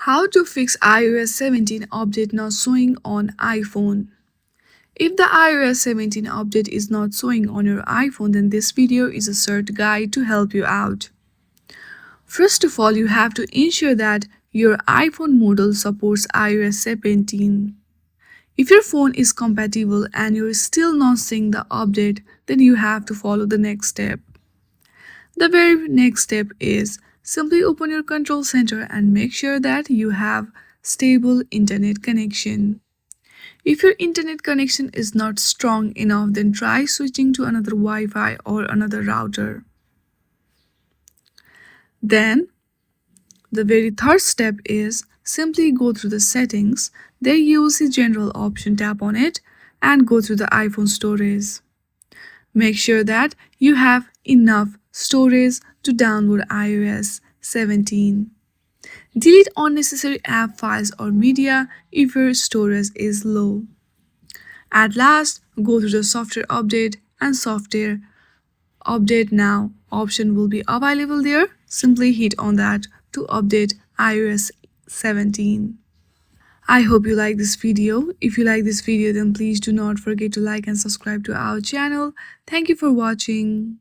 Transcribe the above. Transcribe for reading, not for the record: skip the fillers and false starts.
How to fix iOS 17 update not showing on iPhone. If the iOS 17 update is not showing on your iPhone, then this video is a short guide to help you out. First of all, you have to ensure that your iPhone model supports iOS 17. If your phone is compatible and you're still not seeing the update, then you have to follow the next step. The very next step is simply open your control center and make sure that you have stable internet connection. If your internet connection is not strong enough, then try switching to another Wi-Fi or another router. Then, the very third step is simply go through the settings. There you will see general option, tap on it and go through the iPhone storage. Make sure that you have enough storage to download iOS 17. Delete unnecessary app files or media if your storage is low. At last, go to the software update and software update now option will be available there. Simply hit on that to update iOS 17. I hope you like this video. If you like this video, then please do not forget to like and subscribe to our channel. Thank you for watching.